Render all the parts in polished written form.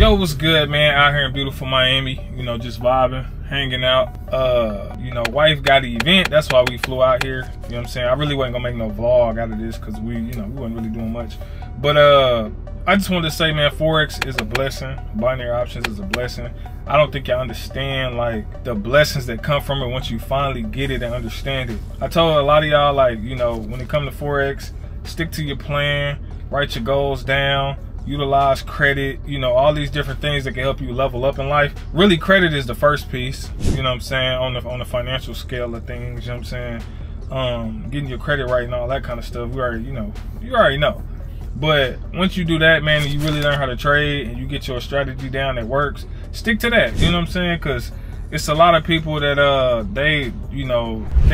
Yo, what's good, man? Out here in beautiful Miami, you know, just vibing, hanging out. You know, wife got an event, that's why we flew out here. You know what I'm saying? I really wasn't gonna make no vlog out of this because we wasn't really doing much. But I just wanted to say, man, Forex is a blessing. Binary options is a blessing. I don't think y'all understand like the blessings that come from it once you finally get it and understand it. I told a lot of y'all, like, you know, when it comes to Forex, stick to your plan, write your goals down, utilize credit, you know, all these different things that can help you level up in life. Really, credit is the first piece, you know what I'm saying, on the financial scale of things, you know what I'm saying? Getting your credit right and all that kind of stuff, you already know. But once you do that, man, and you really learn how to trade and you get your strategy down that works, stick to that, you know what I'm saying? Because it's a lot of people that they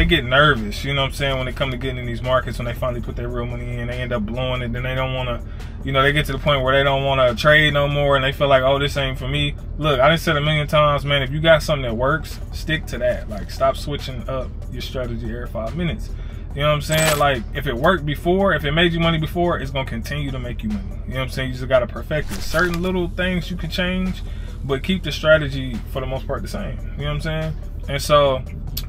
get nervous, you know what I'm saying, when it comes to getting in these markets. When they finally put their real money in, they end up blowing it. Then they don't want to, you know, they get to the point where they don't want to trade no more and they feel like, oh, this ain't for me. Look, I done said a million times, man, if you got something that works, stick to that. Like, stop switching up your strategy every 5 minutes. You know what I'm saying? Like, if it worked before, if it made you money before, it's gonna continue to make you money. You know what I'm saying? You just gotta perfect it. Certain little things you can change, but keep the strategy for the most part the same. You know what I'm saying? And so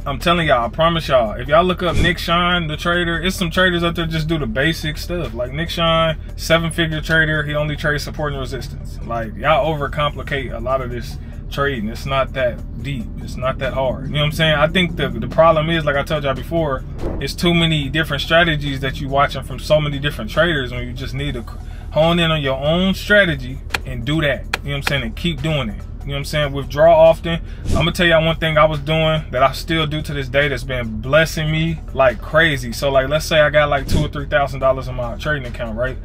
I'm telling y'all, I promise y'all, if y'all look up Nick Shine, the trader, it's some traders out there just do the basic stuff. Like Nick Shine, 7-figure trader, he only trades support and resistance. Like, y'all overcomplicate a lot of this trading. It's not that deep, it's not that hard. You know what I'm saying? I think the problem is, like I told y'all before, it's too many different strategies that you watching from so many different traders when you just need to hone in on your own strategy and do that. You know what I'm saying? And keep doing it. You know what I'm saying? Withdraw often. I'm gonna tell y'all one thing I was doing that I still do to this day that's been blessing me like crazy. So like, let's say I got like $2,000 or $3,000 in my trading account, right?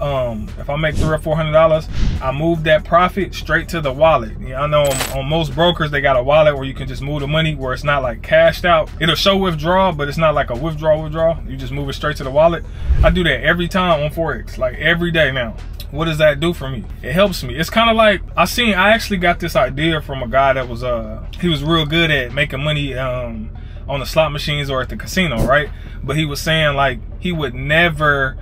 If I make $300 or $400, I move that profit straight to the wallet. You know, I know on most brokers, they got a wallet where you can just move the money where it's not like cashed out. It'll show withdrawal, but it's not like a withdrawal. You just move it straight to the wallet. I do that every time on Forex, like every day now. What does that do for me? It helps me. It's kind of like, I actually got this idea from a guy that was, he was real good at making money on the slot machines or at the casino, right? But he was saying like, he would never,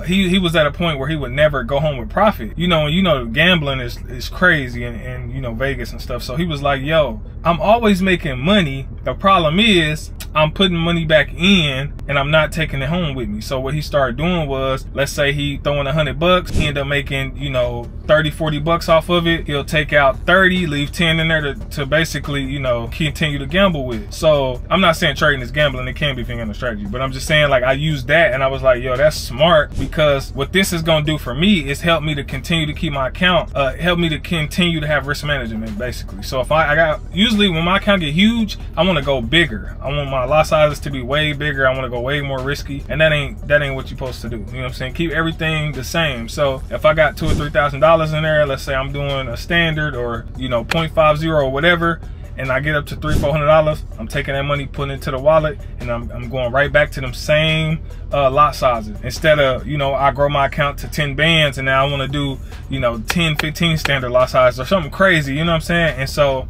he was at a point where he would never go home with profit. You know, gambling is crazy and you know, Vegas and stuff. So he was like, yo, I'm always making money. The problem is I'm putting money back in and I'm not taking it home with me. So what he started doing was, let's say he throwing $100, he ended up making, you know, 30, 40 bucks off of it. He'll take out 30, leave 10 in there to basically, you know, continue to gamble with. So I'm not saying trading is gambling. It can be if you ain't got no strategy, but I'm just saying, like, I used that and I was like, yo, that's smart, because what this is gonna do for me is help me to continue to keep my account, help me to continue to have risk management, basically. So if I got, usually when my account get huge, I want to go bigger. I want my lot sizes to be way bigger. I want to go way more risky, and that ain't what you're supposed to do. You know what I'm saying? Keep everything the same. So if I got $2,000 or $3,000 in there, let's say I'm doing a standard or, you know, 0.50 or whatever, and I get up to $300, $400, I'm taking that money, putting it to the wallet, and I'm going right back to them same lot sizes. Instead of, you know, I grow my account to 10 bands and now I want to do, you know, 10, 15 standard lot sizes or something crazy, you know what I'm saying? And so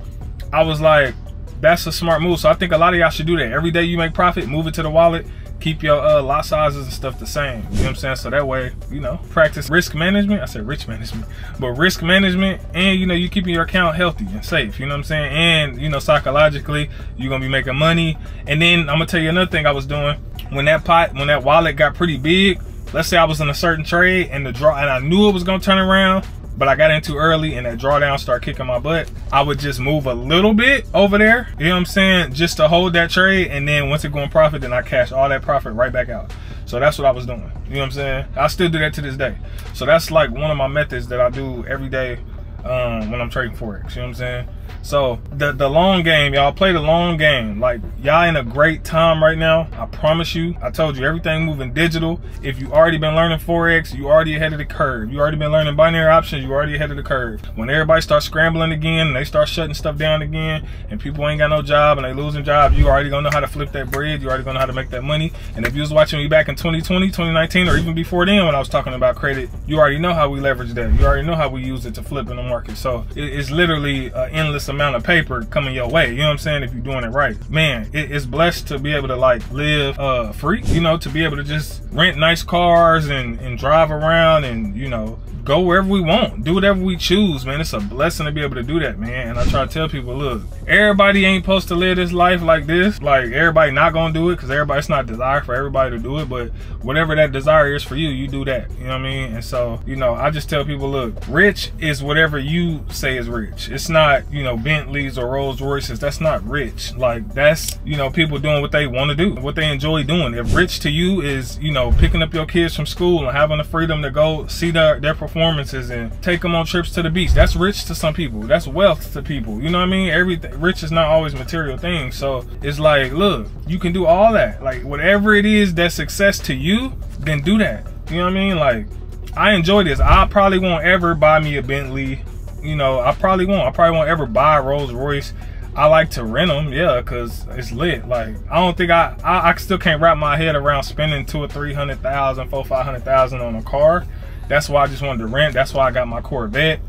I was like, that's a smart move. So I think a lot of y'all should do that. Every day you make profit, move it to the wallet, keep your lot sizes and stuff the same. You know what I'm saying? So that way, you know, practice risk management. I said rich management, but risk management, and, you know, you keeping your account healthy and safe. You know what I'm saying? And, you know, psychologically, you're gonna be making money. And then I'm gonna tell you another thing I was doing. When that wallet got pretty big, let's say I was in a certain trade and and I knew it was gonna turn around, but I got in too early and that drawdown started kicking my butt, I would just move a little bit over there, you know what I'm saying, just to hold that trade, and then once it go in profit, then I cash all that profit right back out. So that's what I was doing, you know what I'm saying? I still do that to this day. So that's like one of my methods that I do every day when I'm trading Forex, you know what I'm saying? So the long game, y'all play the long game. Like, y'all in a great time right now. I promise you. I told you, everything moving digital. If you already been learning Forex, you already ahead of the curve. You already been learning binary options, you already ahead of the curve. When everybody starts scrambling again and they start shutting stuff down again and people ain't got no job and they losing jobs, you already gonna know how to flip that bread. You already gonna know how to make that money. And if you was watching me back in 2020, 2019, or even before then when I was talking about credit, you already know how we leverage that. You already know how we use it to flip in the market. So it's literally an endless amount of paper coming your way, you know what I'm saying, if you're doing it right. Man, it's blessed to be able to like live free, you know, to be able to just rent nice cars and drive around and, you know, go wherever we want, do whatever we choose, man. It's a blessing to be able to do that, man. And I try to tell people, look, everybody ain't supposed to live this life like this. Like, everybody not gonna do it, because it's not desire for everybody to do it, but whatever that desire is for you, you do that. You know what I mean? And so, you know, I just tell people, look, rich is whatever you say is rich. It's not, you know, Bentleys or Rolls Royces. That's not rich. Like, that's, you know, people doing what they want to do, what they enjoy doing. If rich to you is, you know, picking up your kids from school and having the freedom to go see their performances and take them on trips to the beach, that's rich to some people. That's wealth to people. You know what I mean? Everything rich is not always material things. So it's like, look, you can do all that. Like, whatever it is that's success to you, then do that. You know what I mean? Like, I enjoy this. I probably won't ever buy me a Bentley. You know, I probably won't ever buy a Rolls Royce. I like to rent them, yeah, because it's lit. Like, I don't think I still can't wrap my head around spending $200,000 or $300,000, $400,000, $500,000 on a car. That's why I just wanted to rent. That's why I got my Corvette,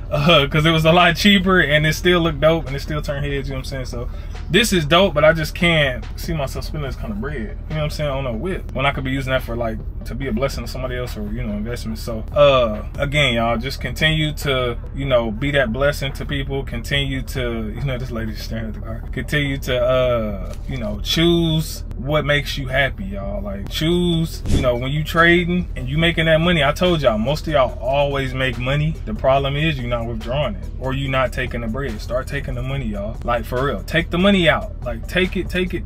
because it was a lot cheaper and it still looked dope and it still turned heads. You know what I'm saying? So this is dope, but I just can't see myself spending this kind of bread. You know what I'm saying? On a whip, when I could be using that for, like, to be a blessing to somebody else, or, you know, investment. So again, y'all, just continue to, you know, be that blessing to people. Continue to, you know, this lady's staring at the car. Continue to you know, choose what makes you happy, y'all. Like, choose, you know, when you trading and you making that money. I told y'all, most of y'all always make money. The problem is you're not withdrawing it, or you not taking the bread. Start taking the money, y'all. Like, for real, take the money out. Like, take it. $5,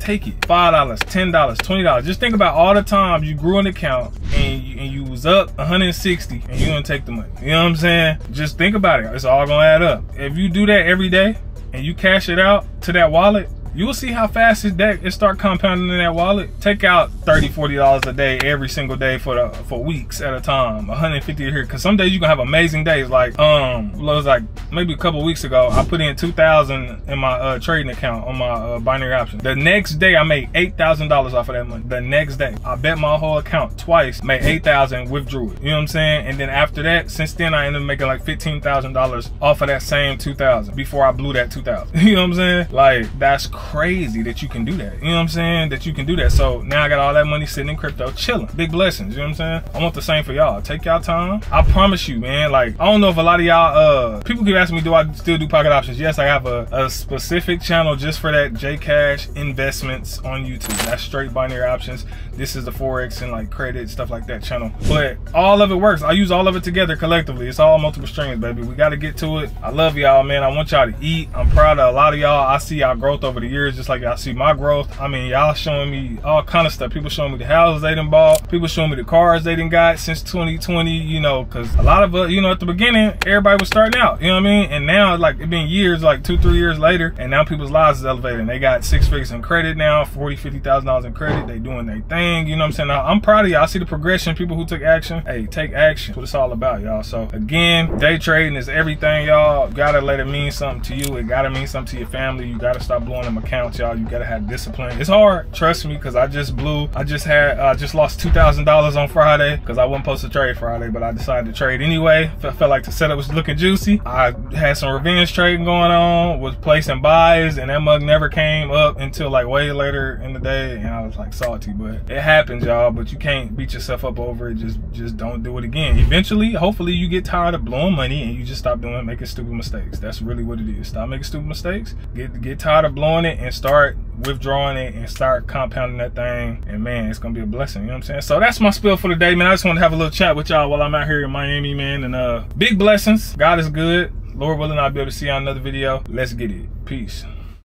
$10, $20. Just think about all the times you grew an account and you was up 160 and you didn't take the money. You know what I'm saying? Just think about it. It's all gonna add up. If you do that every day and you cash it out to that wallet, you will see how fast it start compounding in that wallet. Take out $30, $40 a day every single day for weeks at a time, 150 here. Because some days you gonna have amazing days. Like, it was like maybe a couple weeks ago, I put in $2,000 in my trading account on my binary option. The next day I made $8,000 off of that money. The next day I bet my whole account twice, made $8,000, withdrew it. You know what I'm saying? And then after that, since then I ended up making like $15,000 off of that same $2,000 before I blew that $2,000. You know what I'm saying? Like, that's crazy that you can do that. You know what I'm saying? That you can do that. So now I got all that money sitting in crypto, chilling. Big blessings. You know what I'm saying? I want the same for y'all. Take y'all time. I promise you, man. Like, I don't know if a lot of y'all, people keep asking me, do I still do pocket options? Yes, I have a specific channel just for that, JCash investments on YouTube. That's straight binary options. This is the Forex and like credit, stuff like that channel. But all of it works. I use all of it together collectively. It's all multiple streams, baby. We got to get to it. I love y'all, man. I want y'all to eat. I'm proud of a lot of y'all. I see y'all growth over the years, just like y'all see my growth. I mean, y'all showing me all kind of stuff. People showing me the houses they done bought. People showing me the cars they done got since 2020, you know, because a lot of us, you know, at the beginning, everybody was starting out, you know what I mean? And now, like, it's been years, like 2-3 years later, and now people's lives is elevated. And they got 6 figures in credit now, $40,000, $50,000 in credit. They doing their thing, you know what I'm saying? Now, I'm proud of y'all. I see the progression. People who took action, hey, take action. That's what it's all about, y'all. So again, day trading is everything, y'all. Gotta let it mean something to you. It gotta mean something to your family. You gotta stop blowing them accounts, y'all. You gotta have discipline. It's hard, trust me, because I just lost $2,000 on Friday because I wasn't supposed to trade Friday, but I decided to trade anyway. I felt like the setup was looking juicy. I had some revenge trading going on, was placing buys, and that mug never came up until like way later in the day, and I was like salty. But it happens, y'all. But you can't beat yourself up over it. Just don't do it again. Eventually, hopefully, you get tired of blowing money and you just stop making stupid mistakes. That's really what it is. Stop making stupid mistakes. Get tired of blowing it and start withdrawing it and start compounding that thing, and man, it's gonna be a blessing. You know what I'm saying? So that's my spill for the day, man. I just want to have a little chat with y'all while I'm out here in Miami, man. And big blessings. God is good. Lord willing, I'll be able to see you on another video. Let's get it. Peace.